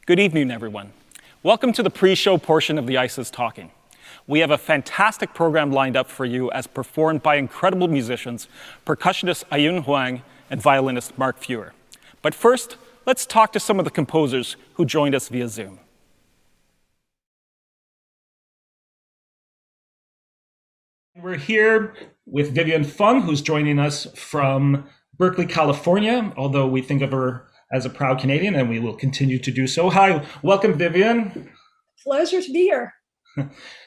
Good evening, everyone. Welcome to the pre-show portion of the Ice is Talking. We have a fantastic program lined up for you as performed by incredible musicians, percussionist Aiyun Huang and violinist Mark Feuer. But first, let's talk to some of the composers who joined us via Zoom. We're here with Vivian Fung, who's joining us from Berkeley, California, although we think of her as a proud Canadian, and we will continue to do so. Hi, welcome, Vivian. Pleasure to be here.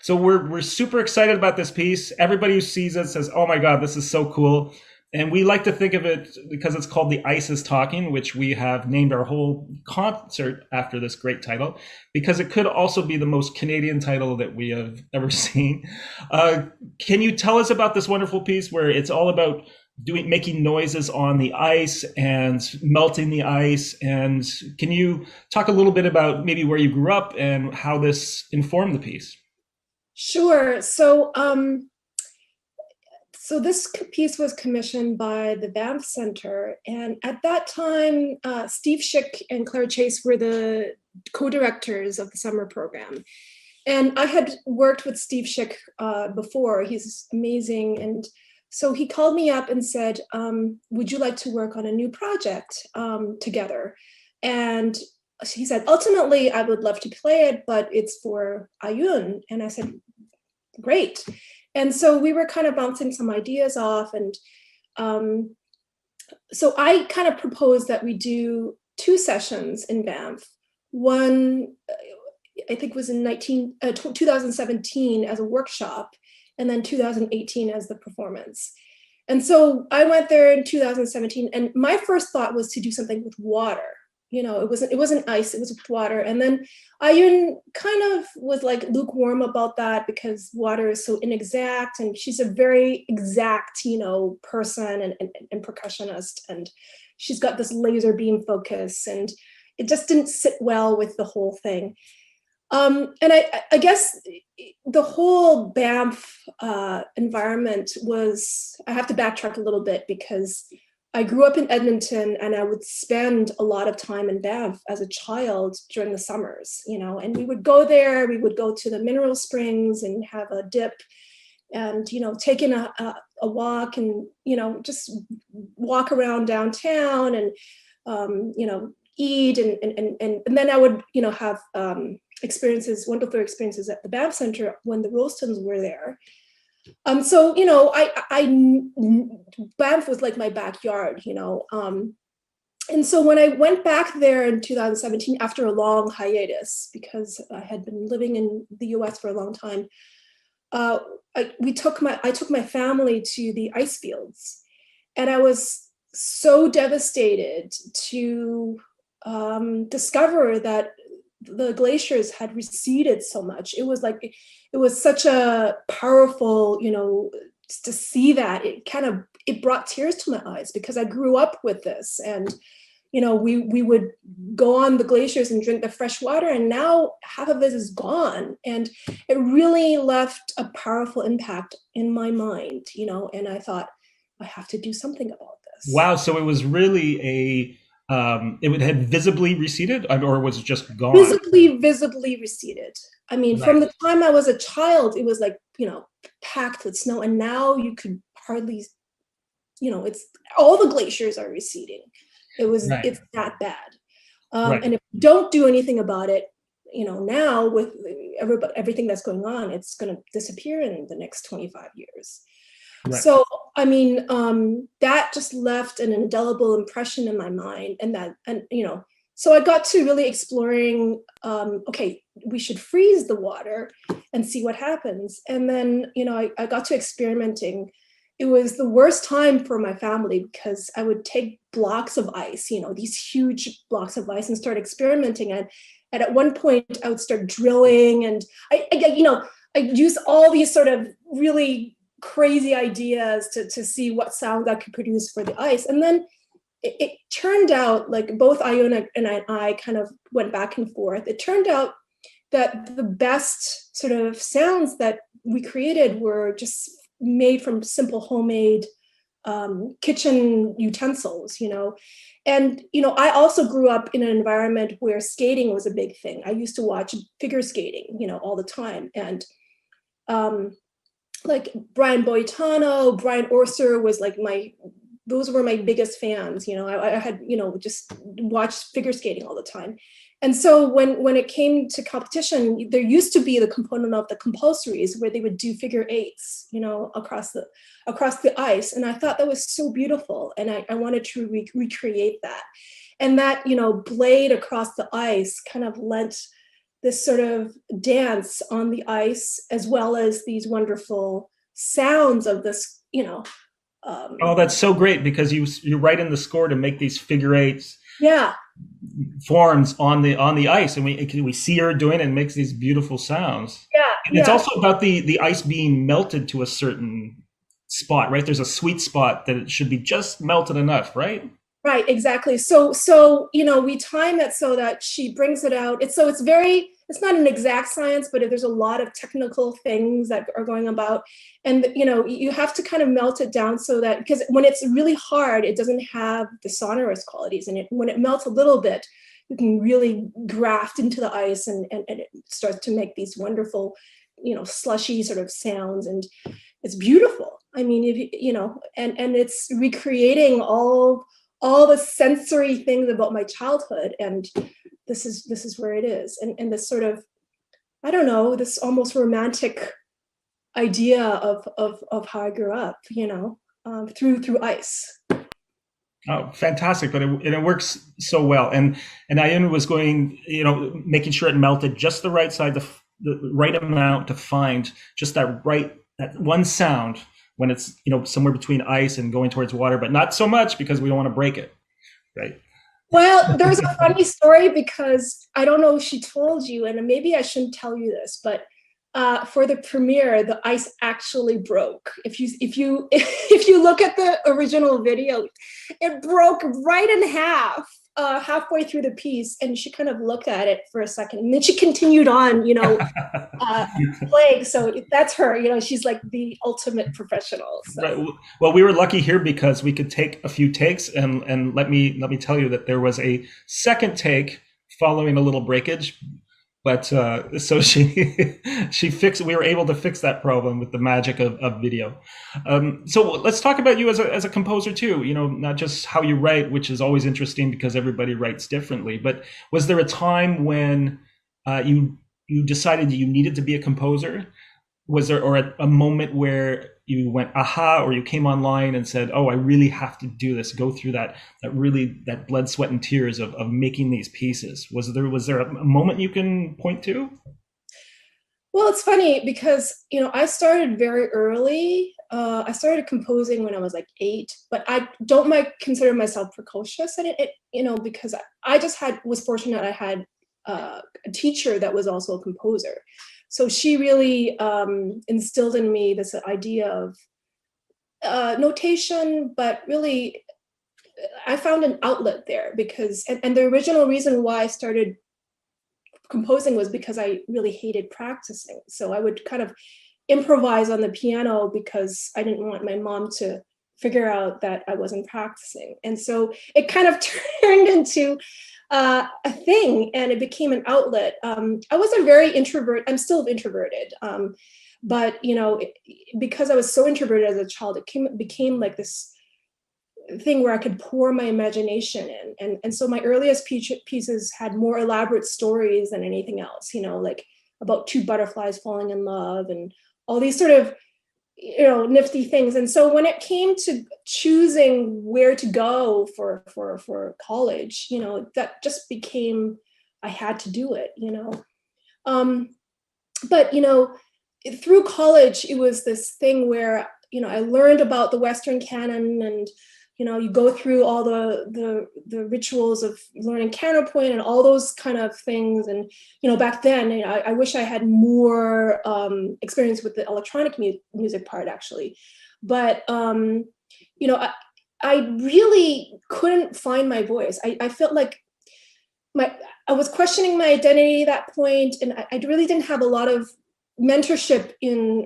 So we're super excited about this piece. Everybody who sees it says, oh my God, this is so cool. And we like to think of it because it's called The Ice is Talking, which we have named our whole concert after this great title, because it could also be the most Canadian title that we have ever seen. Can you tell us about this wonderful piece where it's all about making noises on the ice and melting the ice? And can you talk a little bit about maybe where you grew up and how this informed the piece? Sure. So this piece was commissioned by the Banff Center, and at that time, Steve Schick and Claire Chase were the co-directors of the summer program. And I had worked with Steve Schick before. He's amazing. And so he called me up and said, would you like to work on a new project together? And he said, ultimately, I would love to play it, but it's for Aiyun. And I said, great. And so we were kind of bouncing some ideas off. And so I kind of proposed that we do 2 sessions in Banff. One, I think was in 2017 as a workshop, and then 2018 as the performance. And so I went there in 2017, and my first thought was to do something with water. You know, it wasn't ice, it was with water. And then Aiyun kind of was like lukewarm about that because water is so inexact, and she's a very exact, person and percussionist, and she's got this laser beam focus, and it just didn't sit well with the whole thing. And I guess the whole Banff environment was, I have to backtrack a little bit because I grew up in Edmonton, and I would spend a lot of time in Banff as a child during the summers, and we would go there, we would go to the mineral springs and have a dip and, take in a walk and, just walk around downtown and, eat. And then I would, have wonderful experiences at the Banff Center when the Rolstons were there. So, Banff was like my backyard, and so when I went back there in 2017, after a long hiatus, because I had been living in the US for a long time, I took my family to the ice fields, and I was so devastated to discover that the glaciers had receded so much. It was such a powerful, to see that it brought tears to my eyes because I grew up with this, and we would go on the glaciers and drink the fresh water, and now half of it is gone, and it really left a powerful impact in my mind, and I thought I have to do something about this. Wow, so it was really it had visibly receded, or was it just gone? Visibly receded. I mean, Right. From the time I was a child, it was like, packed with snow, and now you could hardly, it's all the glaciers are receding. Right. It's that bad. Right. And if you don't do anything about it, now with everything that's going on, it's going to disappear in the next 25 years. Right. So, I mean, that just left an indelible impression in my mind, so I got to really exploring, okay, we should freeze the water and see what happens. And then, I got to experimenting. It was the worst time for my family because I would take blocks of ice, these huge blocks of ice, and start experimenting. And at one point I would start drilling, and I use all these sort of really crazy ideas to see what sound I could produce for the ice. And then it turned out, like, both Aiyun and I kind of went back and forth. It turned out that the best sort of sounds that we created were just made from simple homemade kitchen utensils, And, I also grew up in an environment where skating was a big thing. I used to watch figure skating, all the time. And like Brian Boitano, Brian Orser was like those were my biggest fans. I had, just watched figure skating all the time. And so when it came to competition, there used to be the component of the compulsories where they would do figure eights, across the ice. And I thought that was so beautiful. And I wanted to recreate that. And that, blade across the ice kind of lent this sort of dance on the ice, as well as these wonderful sounds of this, Oh, that's so great, because you write in the score to make these figure eights. Yeah. Forms on the ice, and we see her doing it and makes these beautiful sounds. Yeah. And it's also about the ice being melted to a certain spot, right? There's a sweet spot that it should be just melted enough, right? Right, exactly. So we time it so that she brings it out. It's not an exact science, but there's a lot of technical things that are going about. And, you have to kind of melt it down so that, because when it's really hard, it doesn't have the sonorous qualities. And when it melts a little bit, you can really graft into the ice and it starts to make these wonderful, slushy sort of sounds. And it's beautiful. I mean, and it's recreating all the sensory things about my childhood, and this is where it is, and this sort of, I don't know, this almost romantic idea of how I grew up, through ice. Oh, fantastic! But it works so well, and Aiyun was going, making sure it melted just the right side, the right amount to find just that one sound when it's somewhere between ice and going towards water, but not so much because we don't want to break it, right? Well, there's a funny story, because I don't know if she told you, and maybe I shouldn't tell you this, but for the premiere, the ice actually broke. If you look at the original video, it broke right in half. Halfway through the piece, and she kind of looked at it for a second, and then she continued on, playing. So that's her, she's like the ultimate professional. So. Right. Well, we were lucky here because we could take a few takes, and let me tell you that there was a second take following a little breakage. But so she fixed. We were able to fix that problem with the magic of video. So let's talk about you as a composer too. Not just how you write, which is always interesting because everybody writes differently. But was there a time when you decided you needed to be a composer? Was there a moment where you went aha, or you came online and said, "Oh, I really have to do this"? Go through that blood, sweat, and tears of making these pieces. Was there a moment you can point to? Well, it's funny because I started very early. I started composing when I was like 8, but I don't consider myself precocious in it. Because I just was fortunate. I had a teacher that was also a composer. So she really instilled in me this idea of notation, but really I found an outlet there because, and the original reason why I started composing was because I really hated practicing. So I would kind of improvise on the piano because I didn't want my mom to figure out that I wasn't practicing. And so it kind of turned into a thing, and it became an outlet. I was a very introvert. I'm still introverted, but because I was so introverted as a child, it became like this thing where I could pour my imagination in, and so my earliest pieces had more elaborate stories than anything else. Like about 2 butterflies falling in love, and all these sort of nifty things. And so when it came to choosing where to go for college, that just became, I had to do it, but through college, it was this thing where I learned about the Western canon, and you go through all the rituals of learning counterpoint and all those kind of things. And back then, I wish I had more experience with the electronic music part, actually. But I really couldn't find my voice. I felt like I was questioning my identity at that point, and I really didn't have a lot of mentorship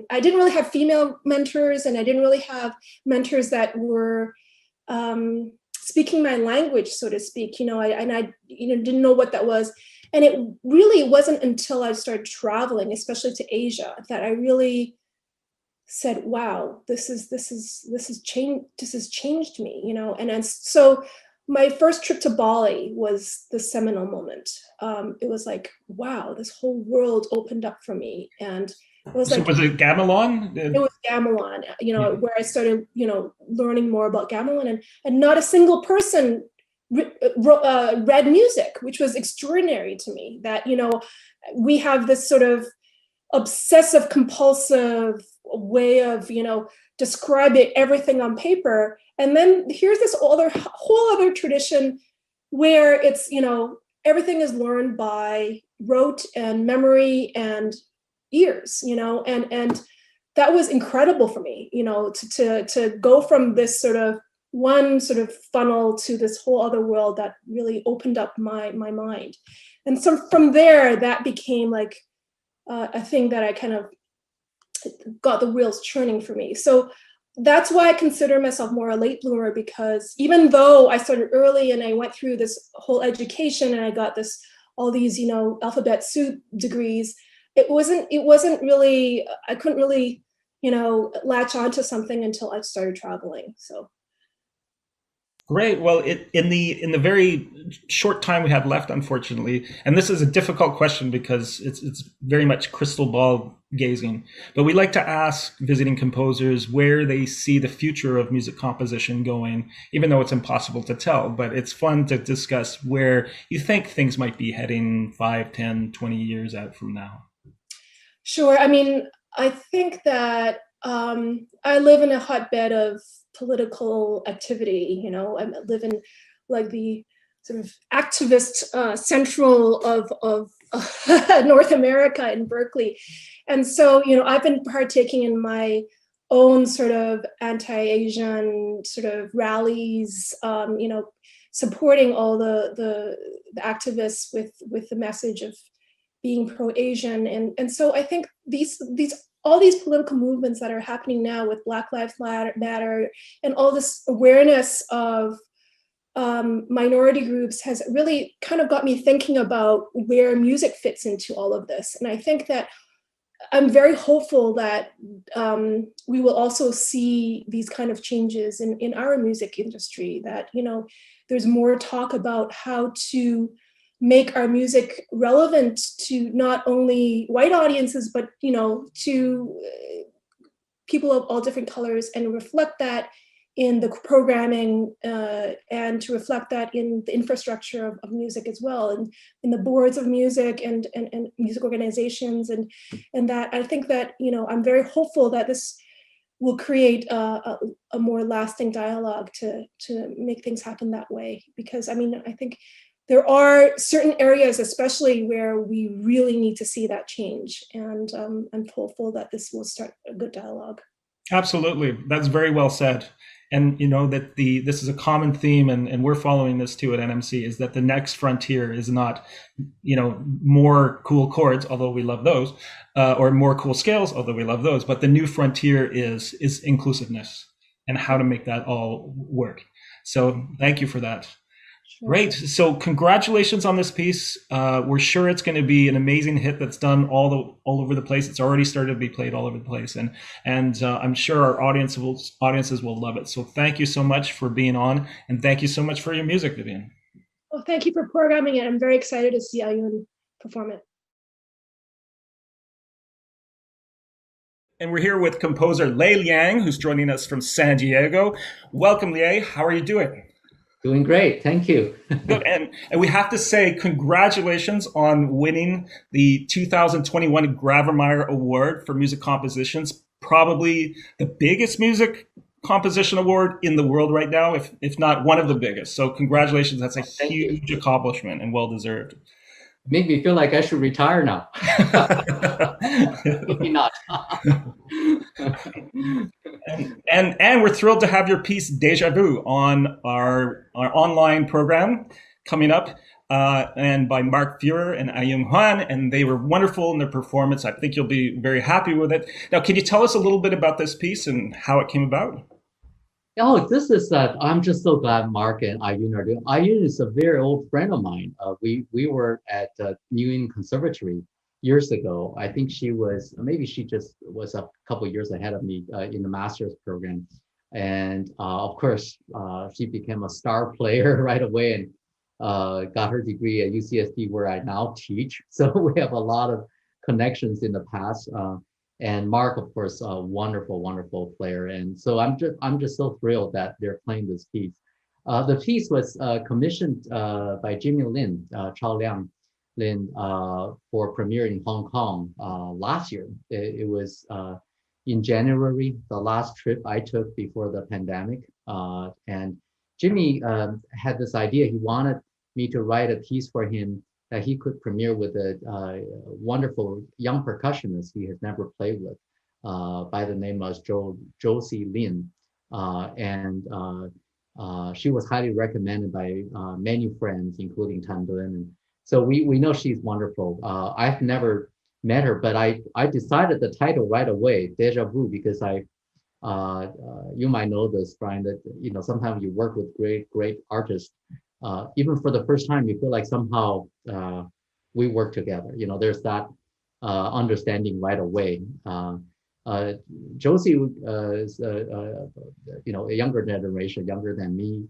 I didn't really have female mentors, and I didn't really have mentors that were speaking my language, so to speak. I didn't know what that was. And it really wasn't until I started traveling, especially to Asia, that I really said, wow, this has changed me, and so my first trip to Bali was the seminal moment. It was like, wow, this whole world opened up for me. And it was So was it gamelan? It was gamelan, where I started, learning more about gamelan, and not a single person read music, which was extraordinary to me. That, we have this sort of obsessive compulsive way of describing everything on paper, and then here's this whole other tradition where it's everything is learned by rote and memory and ears, and that was incredible for me, to go from this sort of one sort of funnel to this whole other world that really opened up my mind. And so from there, that became like a thing that I kind of got the wheels churning for me. So that's why I consider myself more a late bloomer, because even though I started early and I went through this whole education and I got all these, alphabet soup degrees, it wasn't really, I couldn't really, latch onto something until I started traveling. So. Great. Well, in the very short time we have left, unfortunately, and this is a difficult question because it's very much crystal ball gazing, but we like to ask visiting composers where they see the future of music composition going, even though it's impossible to tell. But it's fun to discuss where you think things might be heading 5, 10, 20 years out from now. Sure. I mean, I think that I live in a hotbed of political activity. I live in like the sort of activist central of North America in Berkeley. And so, I've been partaking in my own sort of anti-Asian sort of rallies, supporting all the activists with the message of being pro-Asian. And so I think all these political movements that are happening now with Black Lives Matter and all this awareness of minority groups has really kind of got me thinking about where music fits into all of this. And I think that I'm very hopeful that we will also see these kind of changes in our music industry, that, there's more talk about how to make our music relevant to not only white audiences, but, to people of all different colors, and reflect that in the programming and to reflect that in the infrastructure of music as well, and in the boards of music and music organizations. And that I think that, I'm very hopeful that this will create a more lasting dialogue to make things happen that way. Because, I think there are certain areas, especially, where we really need to see that change. And I'm hopeful that this will start a good dialogue. Absolutely. That's very well said. And that this is a common theme, and we're following this too at NMC, is that the next frontier is not, more cool chords, although we love those, or more cool scales, although we love those, but the new frontier is inclusiveness and how to make that all work. So thank you for that. Sure. Great. So congratulations on this piece. We're sure it's going to be an amazing hit that's done all over the place. It's already started to be played all over the place, and I'm sure our audiences will love it. So thank you so much for being on, and thank you so much for your music, Vivian. Well, thank you for programming it. I'm very excited to see Aiyun perform it. And we're here with composer Liang, who's joining us from San Diego. Welcome, Liang. How are you doing? Doing great, thank you. Good. And we have to say congratulations on winning the 2021 Grawemeyer Award for Music Compositions, probably the biggest music composition award in the world right now, if not one of the biggest. So congratulations, that's a huge accomplishment and well-deserved. Make me feel like I should retire now. Maybe not. and we're thrilled to have your piece Deja Vu on our online program coming up. and by Mark Fuhrer and Aiyun Huang, and they were wonderful in their performance. I think you'll be very happy with it. Now, can you tell us a little bit about this piece and how it came about? Oh, this is I'm just so glad Mark and Aiyun are doing. Aiyun is a very old friend of mine. We were at New England Conservatory years ago. I think maybe she just was a couple of years ahead of me in the master's program. And of course, she became a star player right away and got her degree at UCSD where I now teach. So we have a lot of connections in the past. And Mark, of course, a wonderful, wonderful player. And so I'm just so thrilled that they're playing this piece. The piece was commissioned by Jimmy Lin, Chao Liang Lin, for premiere in Hong Kong last year. It was in January, the last trip I took before the pandemic. And Jimmy had this idea. He wanted me to write a piece for him that he could premiere with a wonderful young percussionist he has never played with by the name of Josie Lin. She was highly recommended by many friends, including Tan Dun. And so we know she's wonderful. I've never met her, but I decided the title right away, Deja Vu, because you might know this, Brian, that sometimes you work with great artists. Even for the first time, you feel like somehow we work together. There's that understanding right away. Josie is, a younger generation, younger than me.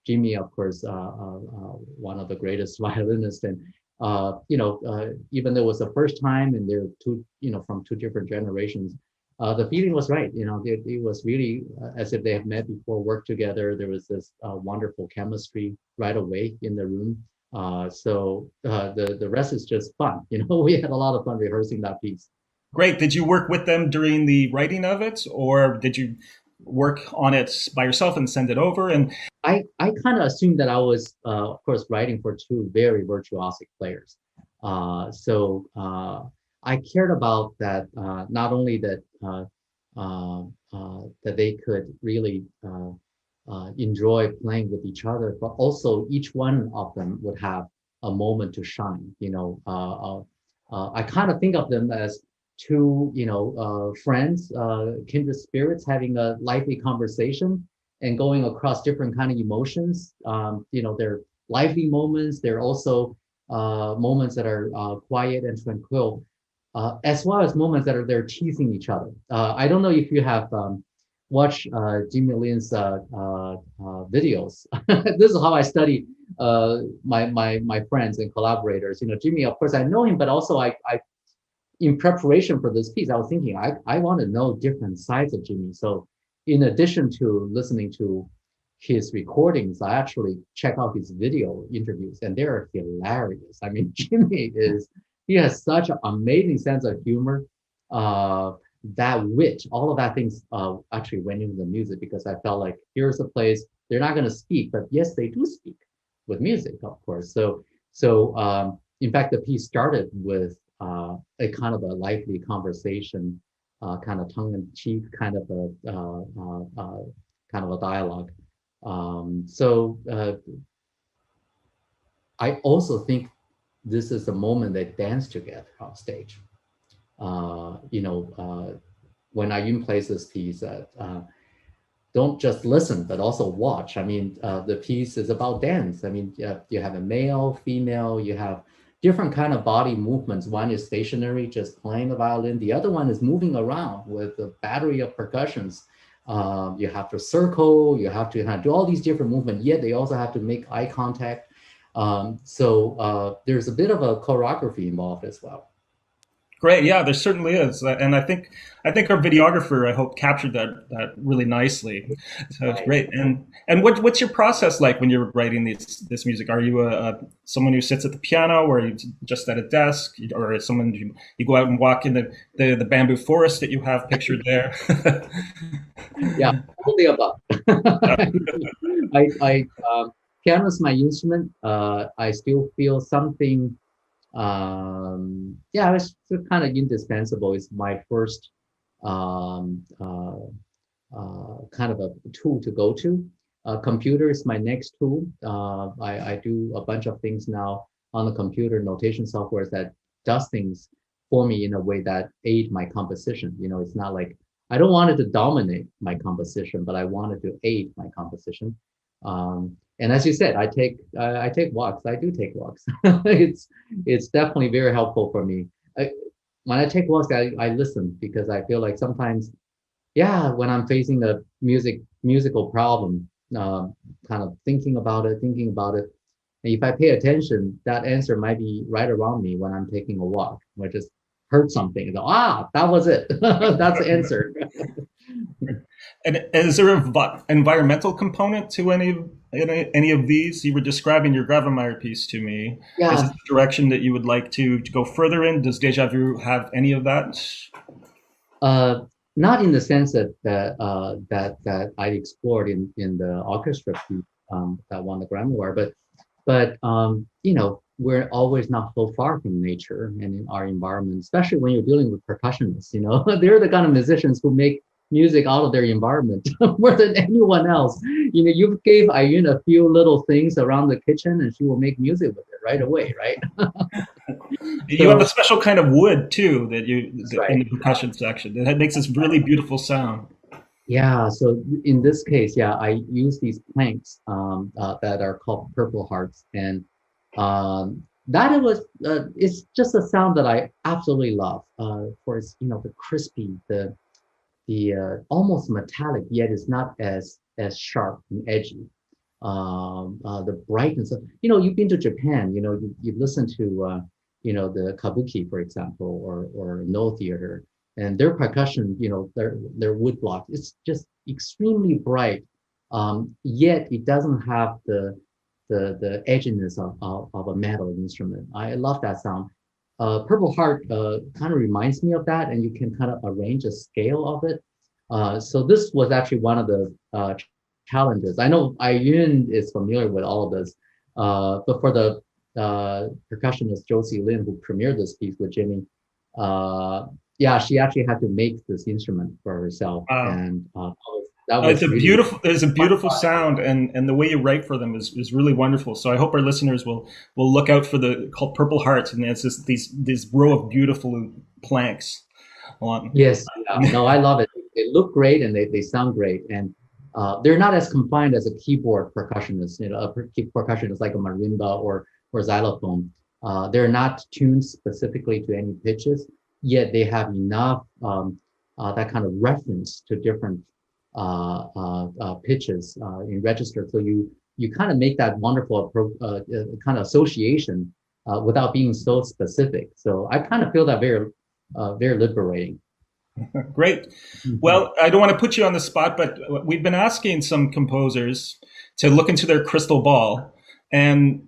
Jimmy, of course, one of the greatest violinists, and even though it was the first time, and they're from two different generations. The feeling was right. It was really as if they have met before, worked together. There was this wonderful chemistry right away in the room. So the rest is just fun. We had a lot of fun rehearsing that piece. Great. Did you work with them during the writing of it, or did you work on it by yourself and send it over? And I kind of assumed that I was, of course, writing for two very virtuosic players. So I cared about that, not only that that they could really enjoy playing with each other, but also each one of them would have a moment to shine. I kind of think of them as two, friends, kindred spirits having a lively conversation and going across different kind of emotions. They're lively moments. They're also moments that are quiet and tranquil, as well as moments that they're teasing each other. I don't know if you have watched Jimmy Lin's videos. This is how I study my friends and collaborators. Jimmy, of course, I know him, but also I in preparation for this piece, I was thinking I want to know different sides of Jimmy. So in addition to listening to his recordings, I actually check out his video interviews, and they're hilarious. I mean, he has such an amazing sense of humor. That wit, all of that things actually went into the music, because I felt like here's a place they're not going to speak, but yes, they do speak with music, of course. So in fact, the piece started with a kind of a lively conversation, kind of tongue-in-cheek, kind of a dialogue. I also think this is the moment they dance together on stage. When Aiyun plays this piece, don't just listen, but also watch. I mean, the piece is about dance. I mean, you have a male, female, you have different kind of body movements. One is stationary, just playing the violin. The other one is moving around with a battery of percussions. You have to circle, you have to do all these different movements, yet they also have to make eye contact. So there's a bit of a choreography involved as well. Great, yeah, there certainly is, and I think our videographer, I hope, captured that really nicely. So it's great. And what's your process like when you're writing this music? Are you someone who sits at the piano, or are you just at a desk, or is someone you go out and walk in the bamboo forest that you have pictured there? Yeah, all the above. Piano is my instrument. I still feel something. It's kind of indispensable. It's my first kind of a tool to go to. Computer is my next tool. I do a bunch of things now on the computer, notation software that does things for me in a way that aid my composition. It's not like I don't want it to dominate my composition, but I want it to aid my composition. And as you said, I take walks. I do take walks. It's definitely very helpful for me. When I take walks, I listen because I feel like sometimes, yeah, when I'm facing a musical problem, kind of thinking about it. And if I pay attention, that answer might be right around me when I'm taking a walk. I just heard something. That was it. That's the answer. And is there an environmental component to any of these? You were describing your Gravemeyer piece to me. Yeah. Is it the direction that you would like to go further in? Does Deja Vu have any of that? Not in the sense that I explored in the orchestra piece that won the Grammy Award, but we're always not so far from nature and in our environment, especially when you're dealing with percussionists. They're the kind of musicians who make music out of their environment more than anyone else. You gave Aiyun a few little things around the kitchen and she will make music with it right away, right? You have a special kind of wood too right. in the percussion section that makes this really beautiful sound. Yeah, so in this case, yeah, I use these planks that are called purple hearts, and it's just a sound that I absolutely love. For its the crispy, the almost metallic, yet it's not as sharp and edgy. The brightness of you've been to Japan, you listen to the kabuki, for example, or no theater, and their percussion, their wood block, it's just extremely bright, yet it doesn't have the edginess of a metal instrument. I love that sound. Purple Heart kind of reminds me of that, and you can kind of arrange a scale of it. So this was actually one of the challenges. I know Aiyun is familiar with all of this, but for the percussionist Josie Lin, who premiered this piece with Jimmy, she actually had to make this instrument for herself, and that was it's a beautiful sound, and the way you write for them is really wonderful. So I hope our listeners will look out for called Purple Hearts, and it's just these row of beautiful planks. Yes, no, I love it. They look great and they sound great, and they're not as confined as a keyboard percussionist. A percussionist like a marimba or xylophone. They're not tuned specifically to any pitches, yet they have enough that kind of reference to different pitches in register. So you kind of make that wonderful kind of association without being so specific. So I kind of feel that very liberating. Great. Well, I don't want to put you on the spot, but we've been asking some composers to look into their crystal ball and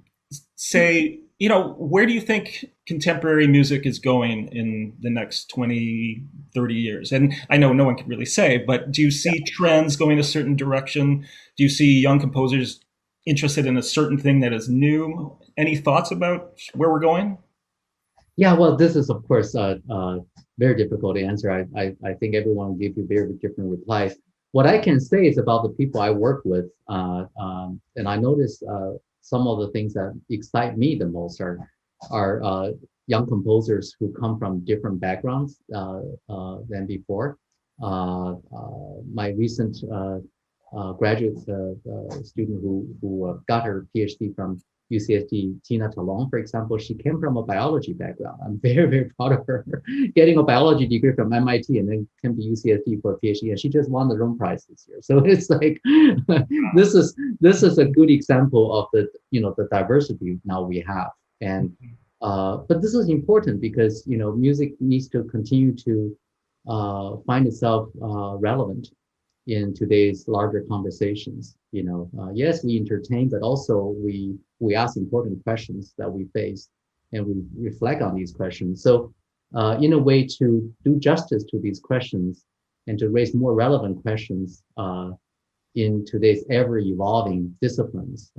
say, where do you think contemporary music is going in the next 20, 30 years? And I know no one can really say, but do you see trends going a certain direction? Do you see young composers interested in a certain thing that is new? Any thoughts about where we're going? Yeah, well, this is, of course, very difficult to answer. I think everyone will give you very different replies. What I can say is about the people I work with, and I notice some of the things that excite me the most are young composers who come from different backgrounds than before. My recent graduate student who got her PhD from UCSD, Tina Talon, for example, she came from a biology background. I'm very, very proud of her getting a biology degree from MIT and then came to UCSD for a PhD, and she just won the Rome Prize this year. So it's like this is a good example of the diversity now we have. And but this is important because music needs to continue to find itself relevant in today's larger conversations. Yes, we entertain, but also we ask important questions that we face, and we reflect on these questions. So in a way to do justice to these questions and to raise more relevant questions in today's ever-evolving disciplines,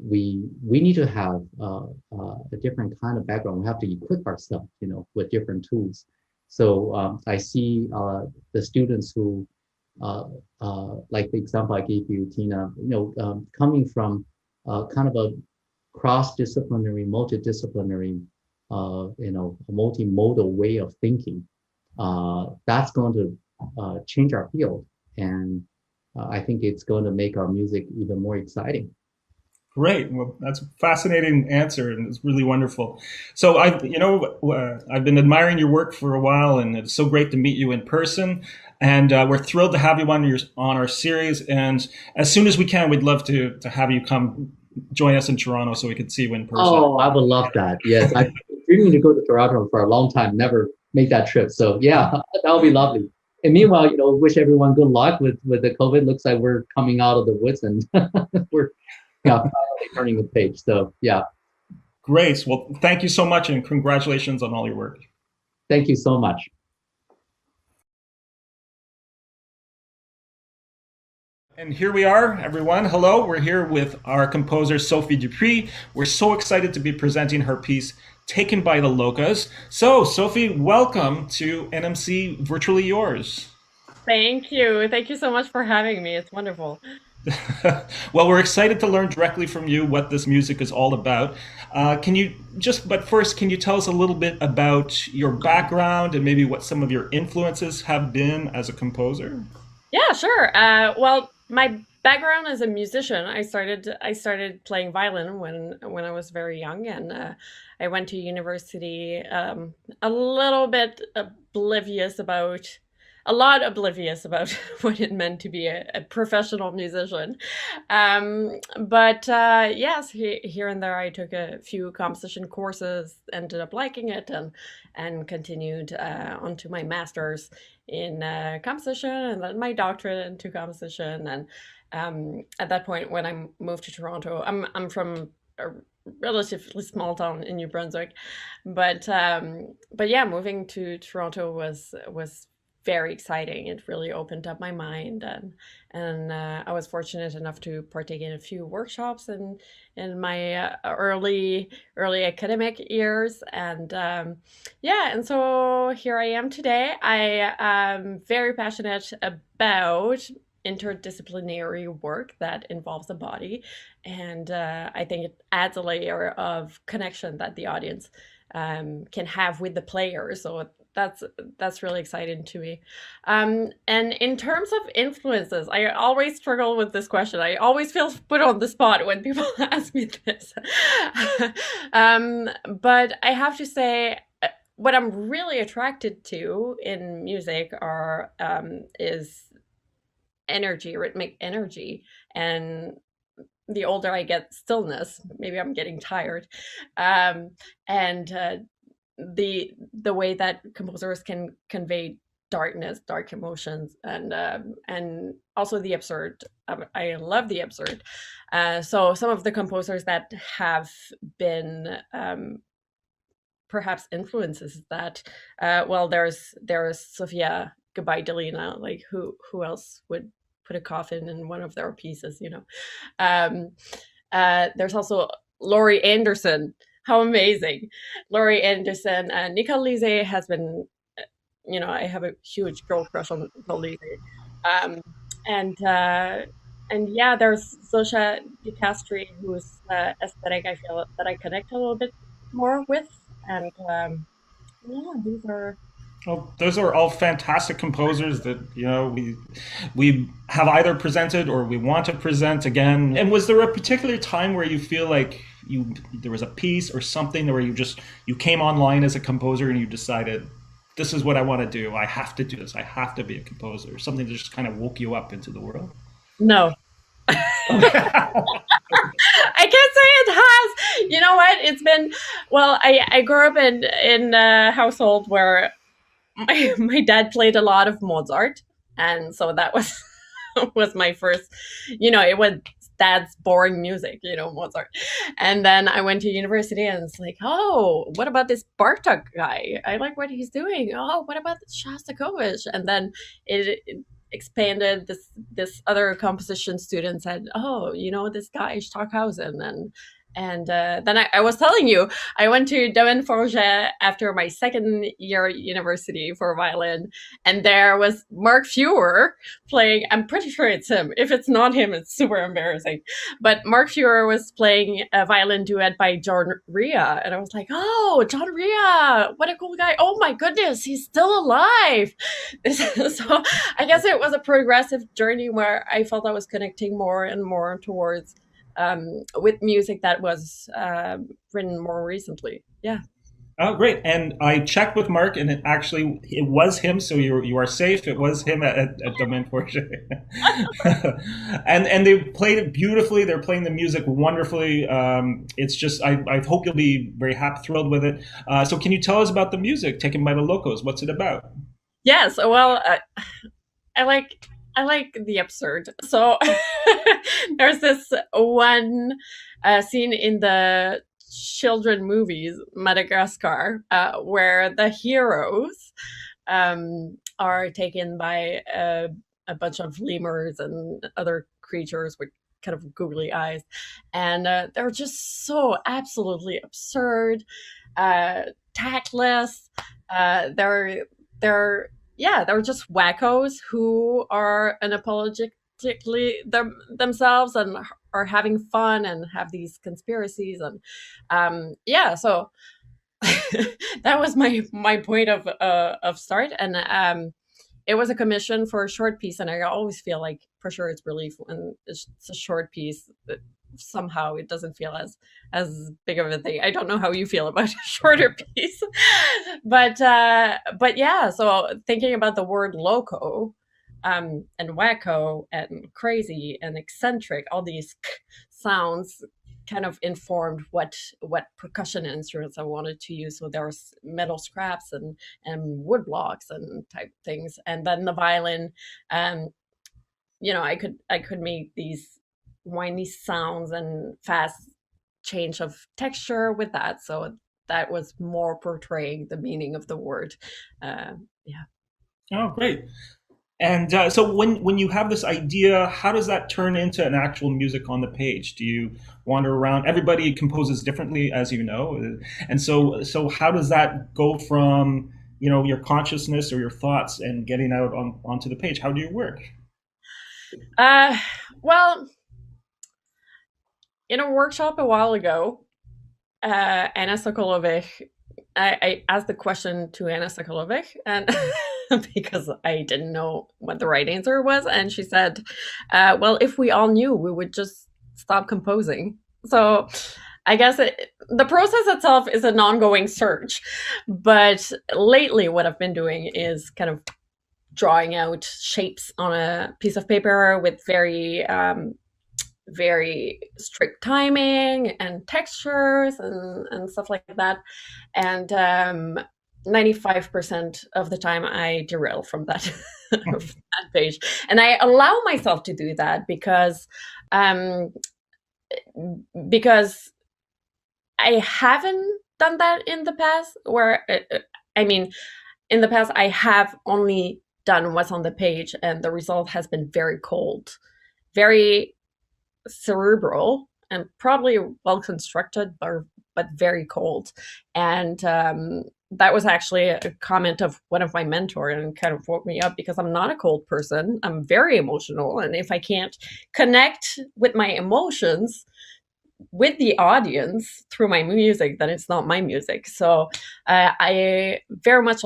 we need to have a different kind of background. We have to equip ourselves, with different tools. So I see the students who like the example I gave you, Tina, coming from kind of a cross-disciplinary, multidisciplinary, multimodal way of thinking, that's going to change our field. And I think it's going to make our music even more exciting. Great. Well, that's a fascinating answer, and it's really wonderful. So I've been admiring your work for a while, and it's so great to meet you in person. And we're thrilled to have you on our series. And as soon as we can, we'd love to have you come join us in Toronto so we could see you in person. Oh, I would love that. Yes, I've been dreaming to go to Toronto for a long time. Never made that trip. So yeah, that would be lovely. And meanwhile, wish everyone good luck with the COVID. Looks like we're coming out of the woods, and we're finally turning the page. So yeah. Great. Well, thank you so much, and congratulations on all your work. Thank you so much. And here we are, everyone. Hello, we're here with our composer, Sophie Dupuis. We're so excited to be presenting her piece, Taken by the Locos. So, Sophie, welcome to NMC Virtually Yours. Thank you. Thank you so much for having me. It's wonderful. Well, we're excited to learn directly from you what this music is all about. But first, can you tell us a little bit about your background and maybe what some of your influences have been as a composer? Yeah, sure. Well, my background as a musician, I started playing violin when I was very young, and I went to university a little bit oblivious about what it meant to be a professional musician. But yes, here and there I took a few composition courses, ended up liking it, and continued onto my master's in composition, and then my doctorate into composition. And at that point, when I moved to Toronto, I'm from a relatively small town in New Brunswick, but yeah, moving to Toronto was very exciting. It really opened up my mind, and I was fortunate enough to partake in a few workshops in my early academic years, and and so here I am today. I am very passionate about interdisciplinary work that involves the body, and I think it adds a layer of connection that the audience can have with the player. So that's really exciting to me. And in terms of influences, I always struggle with this question. I always feel put on the spot when people ask me this. But I have to say, what I'm really attracted to in music is energy, rhythmic energy, and the older I get, stillness. Maybe I'm getting tired, and the way that composers can convey darkness, dark emotions, and also the absurd. I love the absurd. So some of the composers that have been perhaps influences that, there's Sophia Goodbye Delina. Like who else would put a coffin in one of their pieces, there's also Laurie Anderson. How amazing. Laurie Anderson and Nicole Lise has been, I have a huge girl crush on Nicole Lise. And yeah, there's Zosha DiCastri, whose aesthetic I feel that I connect a little bit more with. And these are... Well, those are all fantastic composers that we have either presented or we want to present again. And was there a particular time where you feel like there was a piece or something where you came online as a composer and you decided, this is what I want to do. I have to do this. I have to be a composer. Something that just kind of woke you up into the world? No. I can't say it has. You know what? It's been, I grew up in a household where my dad played a lot of Mozart, and so that was was my first, it was dad's boring music, Mozart. And then I went to university, and it's like, oh, what about this Bartok guy? I like what he's doing. Oh, what about Shostakovich? And then it expanded. This other composition student said, oh, this guy Stockhausen, And then I was telling you, I went to Domaine Forget after my second year at university for violin, and there was Mark Feuer playing. I'm pretty sure it's him. If it's not him, it's super embarrassing. But Mark Feuer was playing a violin duet by John Rea, and I was like, oh, John Rea, what a cool guy. Oh my goodness, he's still alive. So I guess it was a progressive journey where I felt I was connecting more and more towards with music that was written more recently. Yeah. Oh, great! And I checked with Mark, and it was him. So you are safe. It was him at Domaine Forget, and they played it beautifully. They're playing the music wonderfully. It's just I hope you'll be very thrilled with it. So can you tell us about the music taken by the Locos? What's it about? Yes. Well, I like the absurd. So there's this one scene in the children movies, Madagascar, where the heroes are taken by a bunch of lemurs and other creatures with kind of googly eyes, and they're just so absolutely absurd, tactless. They're just wackos who are unapologetically themselves and are having fun and have these conspiracies, and so that was my point of start. And it was a commission for a short piece, and I always feel like pressure is relief when it's a short piece. Somehow it doesn't feel as big of a thing. I don't know how you feel about a shorter piece, but yeah. So thinking about the word loco, and wacko and crazy and eccentric, all these sounds kind of informed what percussion instruments I wanted to use. So there was metal scraps and wood blocks and type things, and then the violin. I could make these whiny sounds and fast change of texture with that. So that was more portraying the meaning of the word. Yeah. Oh, great. And so when you have this idea, how does that turn into an actual music on the page? Do you wander around? Everybody composes differently, as you know. And so how does that go from, your consciousness or your thoughts and getting out onto the page? How do you work? Well, in a workshop a while ago, Anna Sokolovic, I asked the question to Anna Sokolovic, and because I didn't know what the right answer was, and she said, well, if we all knew, we would just stop composing. So I guess the process itself is an ongoing search, but lately what I've been doing is kind of drawing out shapes on a piece of paper with very strict timing and textures and stuff like that. And 95% of the time I derail from that, from that page. And I allow myself to do that because I haven't done that in the past, where, in the past I have only done what's on the page, and the result has been very cold, very cerebral, and probably well constructed, but very cold. And that was actually a comment of one of my mentors, and kind of woke me up, because I'm not a cold person. I'm very emotional, and if I can't connect with my emotions with the audience through my music, then it's not my music. So I very much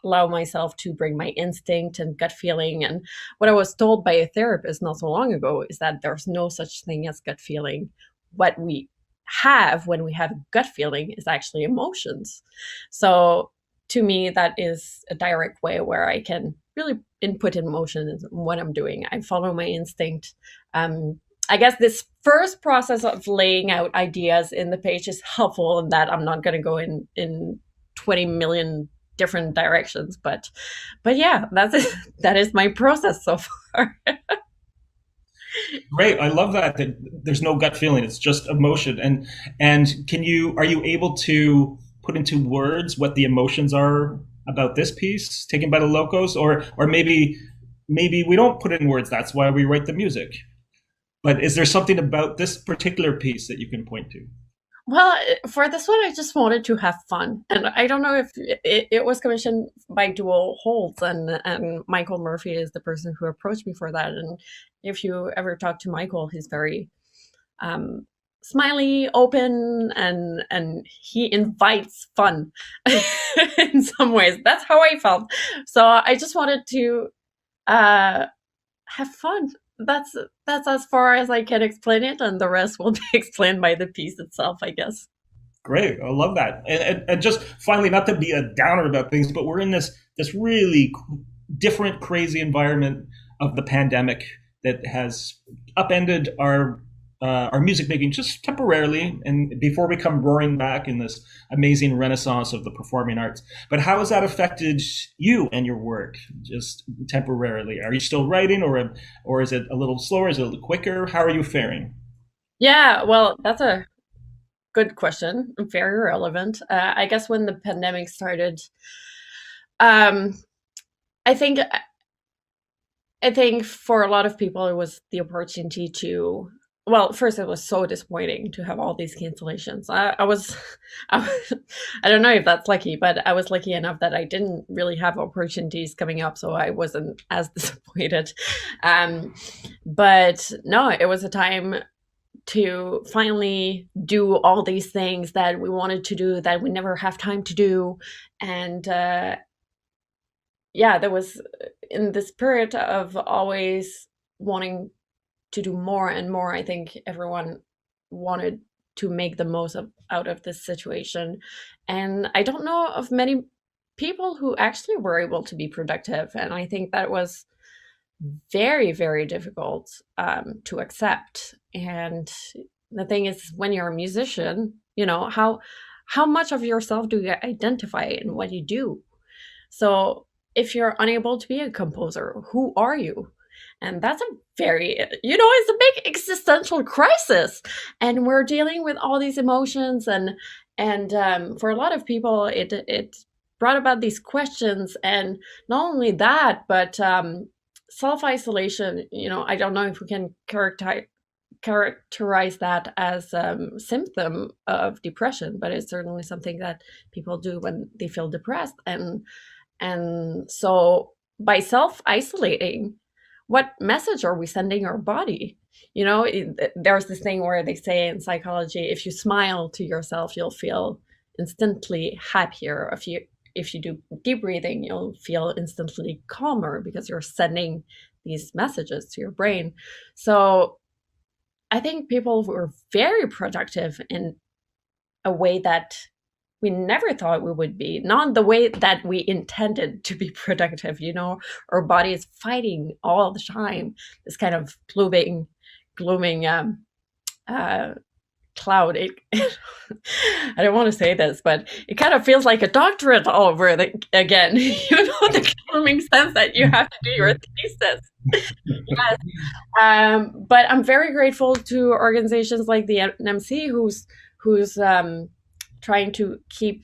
allow myself to bring my instinct and gut feeling. And what I was told by a therapist not so long ago is that there's no such thing as gut feeling. What we have when we have a gut feeling is actually emotions. So to me, that is a direct way where I can really input emotion in what I'm doing. I follow my instinct. I guess this first process of laying out ideas in the page is helpful in that I'm not going to go in 20 million different directions, but yeah, that is my process so far. Great, I love that there's no gut feeling; it's just emotion. And are you able to put into words what the emotions are about this piece taken by the Locos, or maybe we don't put it in words. That's why we write the music. But is there something about this particular piece that you can point to? Well, for this one, I just wanted to have fun, and I don't know if it was commissioned by Duo Holtz, and Michael Murphy is the person who approached me for that. And if you ever talk to Michael, he's very smiley, open, and he invites fun in some ways. That's how I felt. So I just wanted to have fun. That's as far as I can explain it, and the rest will be explained by the piece itself, I guess. Great, I love that. And just finally, not to be a downer about things, but we're in this really different, crazy environment of the pandemic that has upended our music making just temporarily, and before we come roaring back in this amazing renaissance of the performing arts. But how has that affected you and your work just temporarily? Are you still writing, or is it a little slower? Is it a little quicker? How are you faring? Yeah, well, that's a good question. Very relevant. I guess when the pandemic started, um, I think I think for a lot of people, it was the opportunity to. Well, first, it was so disappointing to have all these cancellations. I was, I don't know if that's lucky, but I was lucky enough that I didn't really have opportunities coming up, so I wasn't as disappointed. But no, it was a time to finally do all these things that we wanted to do that we never have time to do. And yeah, there was in the spirit of always wanting to do more and more, I think everyone wanted to make the most out of this situation. And I don't know of many people who actually were able to be productive. And I think that was very, very difficult to accept. And the thing is, when you're a musician, how much of yourself do you identify in what you do? So if you're unable to be a composer, who are you? And that's a very, it's a big existential crisis. And we're dealing with all these emotions. And for a lot of people, it brought about these questions. And not only that, but self-isolation, I don't know if we can characterize that as a symptom of depression, but it's certainly something that people do when they feel depressed. And so by self-isolating, what message are we sending our body? There's this thing where they say in psychology, if you smile to yourself, you'll feel instantly happier. If you do deep breathing, you'll feel instantly calmer because you're sending these messages to your brain. So I think people were very productive in a way that we never thought we would be, not the way that we intended to be productive. Our body is fighting all the time, this kind of glooming cloud. I don't want to say this, but it kind of feels like a doctorate all over again. The glooming sense that you have to do your thesis. Yes. But I'm very grateful to organizations like the NMC who's trying to keep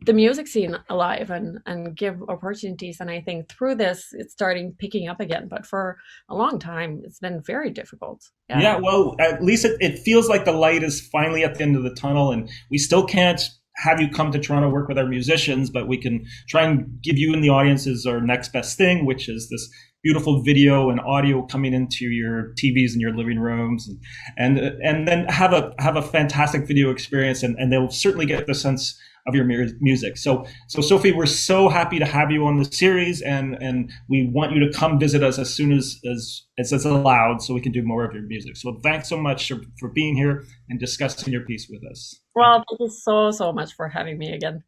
the music scene alive and give opportunities. And I think through this, it's starting picking up again. But for a long time, it's been very difficult. Yeah, well, at least it feels like the light is finally at the end of the tunnel, and we still can't have you come to Toronto work with our musicians, but we can try and give you and the audiences our next best thing, which is this beautiful video and audio coming into your TVs in your living rooms, and then have a fantastic video experience, and they'll certainly get the sense of your music. So Sophie, we're so happy to have you on the series, and we want you to come visit us as soon as it's allowed, so we can do more of your music. So thanks so much for being here and discussing your piece with us. Well, thank you so much for having me again.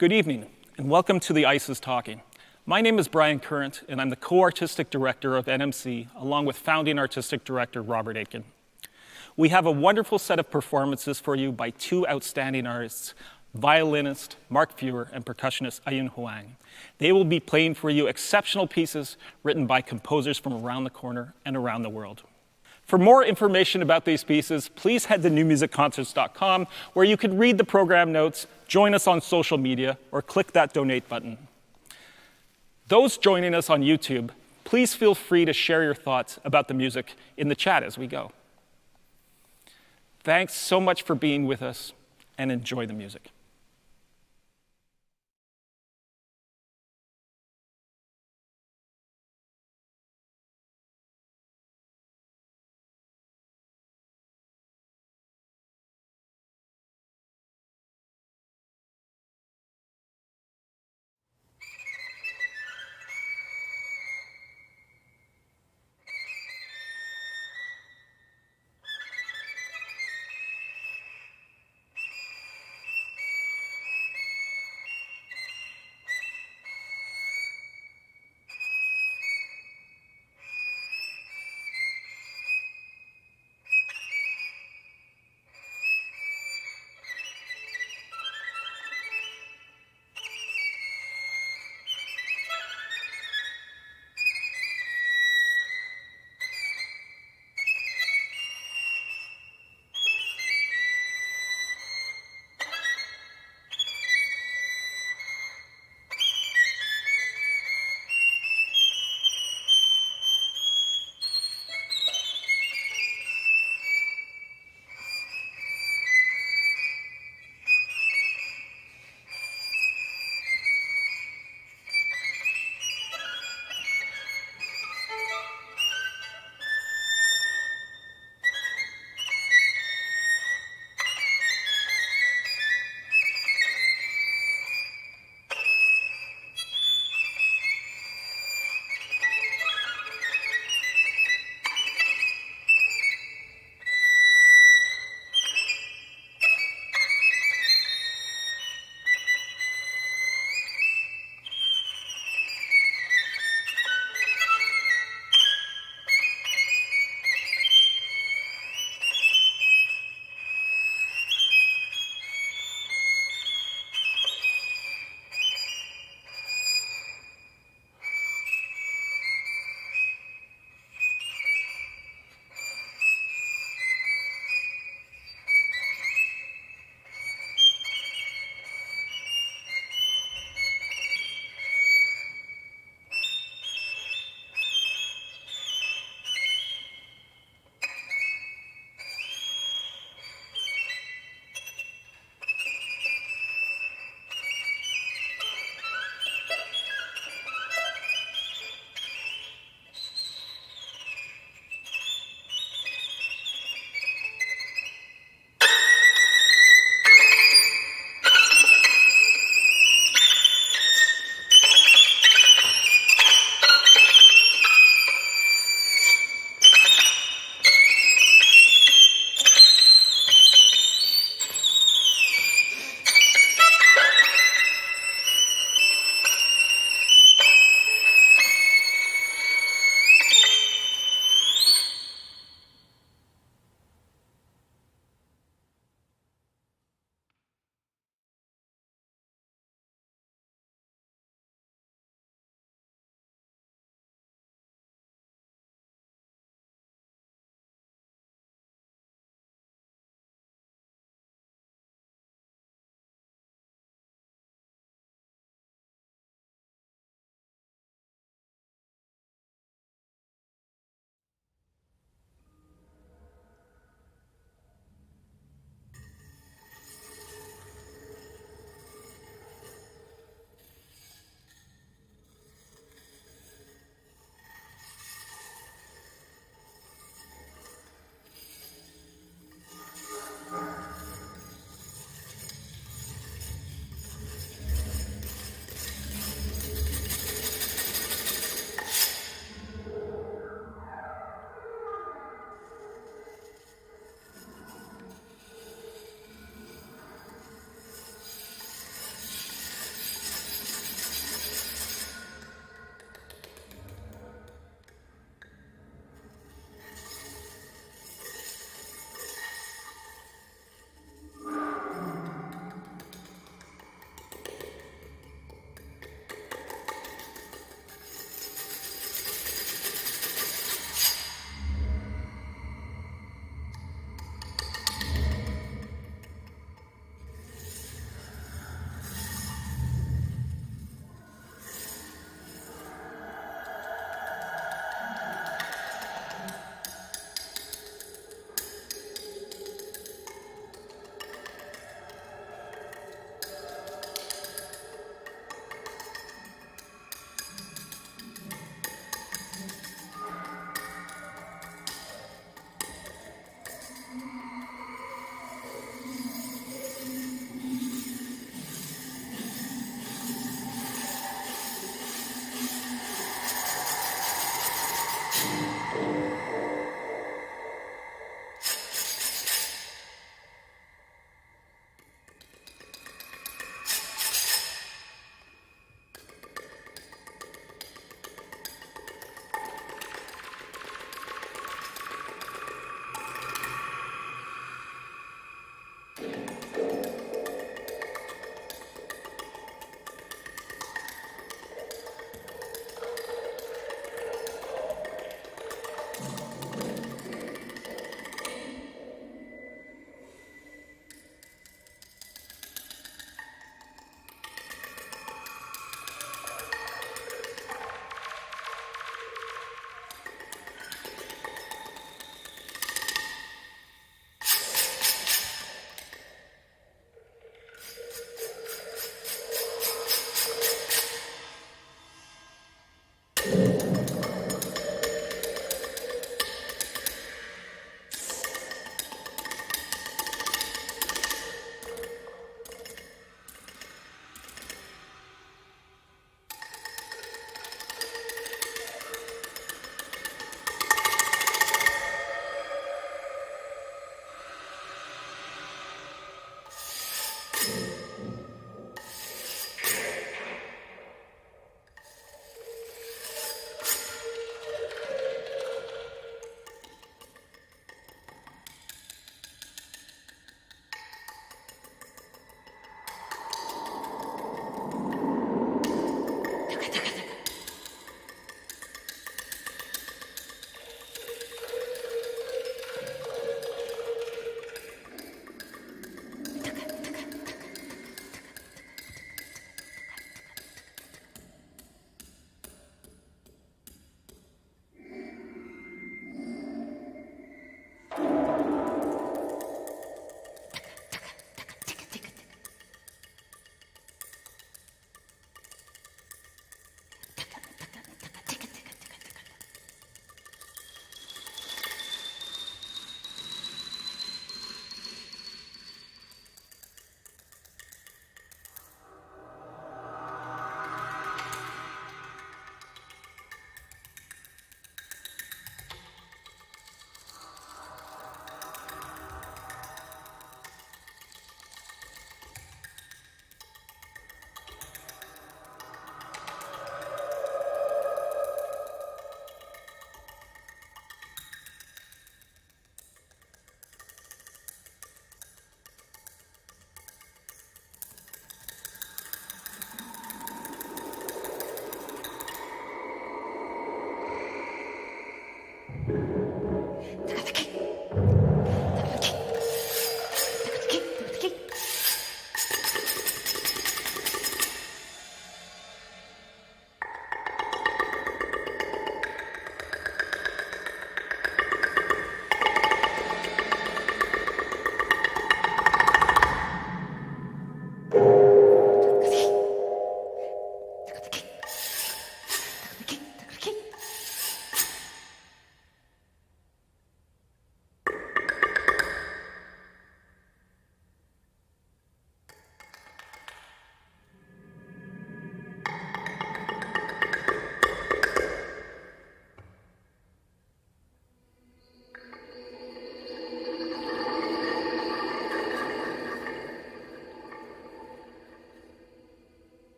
Good evening, and welcome to The Ice is Talking. My name is Brian Current, and I'm the co-artistic director of NMC, along with founding artistic director Robert Aitken. We have a wonderful set of performances for you by two outstanding artists, violinist Mark Feuer and percussionist Aiyun Huang. They will be playing for you exceptional pieces written by composers from around the corner and around the world. For more information about these pieces, please head to newmusicconcerts.com, where you can read the program notes, join us on social media, or click that donate button. Those joining us on YouTube, please feel free to share your thoughts about the music in the chat as we go. Thanks so much for being with us, and enjoy the music.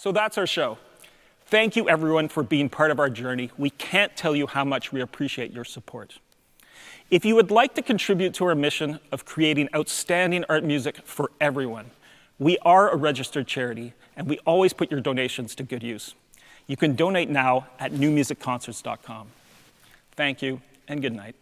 So that's our show. Thank you, everyone, for being part of our journey. We can't tell you how much we appreciate your support. If you would like to contribute to our mission of creating outstanding art music for everyone, we are a registered charity, and we always put your donations to good use. You can donate now at newmusicconcerts.com. Thank you, and good night.